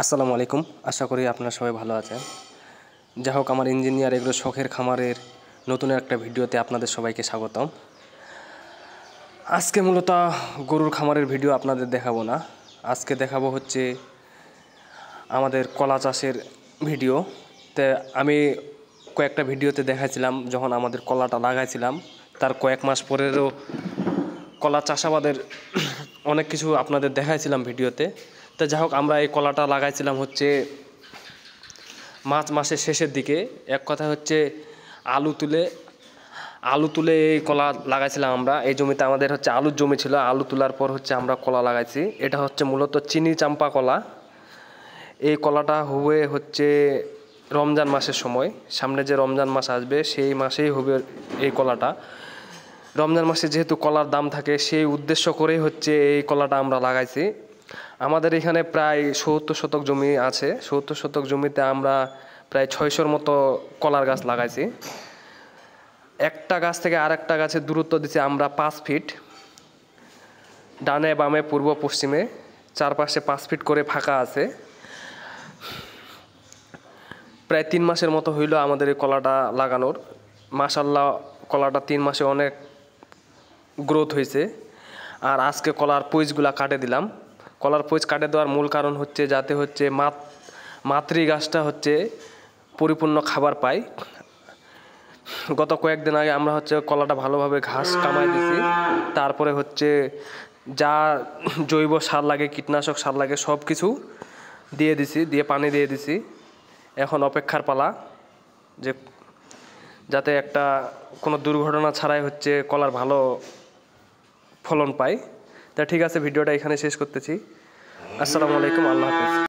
আসসালামু আলাইকুম। আশা করি আপনারা সবাই ভালো আছেন। যাই হোক, আমার ইঞ্জিনিয়ার এগুলো শখের খামারের নতুন একটা ভিডিওতে আপনাদের সবাইকে স্বাগতম। আজকে মূলত গরুর খামারের ভিডিও আপনাদের দেখাবো না, আজকে দেখাবো হচ্ছে আমাদের কলা চাষের ভিডিও। তো আমি কয়েকটা ভিডিওতে দেখাইছিলাম যখন আমাদের কলাটা লাগাইছিলাম, তার কয়েক মাস পরেরও কলা চাষাবাদের অনেক কিছু আপনাদের দেখাইছিলাম ভিডিওতে। তো যাই হোক, আমরা এই কলাটা লাগাইছিলাম হচ্ছে মার্চ মাসের শেষের দিকে। এক কথা হচ্ছে আলু তুলে এই কলা লাগাইছিলাম আমরা। এই জমিতে আমাদের হচ্ছে আলুর জমি ছিল, আলু তোলার পর হচ্ছে আমরা কলা লাগাইছি। এটা হচ্ছে মূলত চিনি চাম্পা কলা। এই কলাটা হবে হচ্ছে রমজান মাসের সময়, সামনে যে রমজান মাস আসবে সেই মাসেই হবে এই কলাটা। রমজান মাসে যেহেতু কলার দাম থাকে, সেই উদ্দেশ্য করেই হচ্ছে এই কলাটা আমরা লাগাইছি। আমাদের এখানে প্রায় ৭০ শতক জমি আছে। ৭০ শতক জমিতে আমরা প্রায় ৬০০-র মতো কলার গাছ লাগাইছি। একটা গাছ থেকে আরেকটা গাছের দূরত্ব দিচ্ছি আমরা ৫ ফিট, ডানে বামে পূর্ব পশ্চিমে, চারপাশে ৫ ফিট করে ফাঁকা আছে। প্রায় ৩ মাসের মতো হইল আমাদের এই কলাটা লাগানোর। মাশাআল্লাহ, কলাটা 3 মাসে অনেক গ্রোথ হয়েছে। আর আজকে কলার পইজগুলা কাটে দিলাম। কলার পইজ কাটে দেওয়ার মূল কারণ হচ্ছে যাতে হচ্ছে মাতৃ গাছটা হচ্ছে পরিপূর্ণ খাবার পায়। গত কয়েকদিন আগে আমরা হচ্ছে কলাটা ভালোভাবে ঘাস কামাই দিছি, তারপরে হচ্ছে যা জৈব সার লাগে, কীটনাশক সার লাগে সব কিছু দিয়ে দিছি, দিয়ে পানি দিয়ে দিছি। এখন অপেক্ষার পালা যে যাতে কোনো দুর্ঘটনা ছাড়াই হচ্ছে কলার ভালো ফলন পায়। তা ঠিক আছে, ভিডিওটা এখানে শেষ করতেছি। আসসালামু আলাইকুম, আল্লাহ হাফেজ।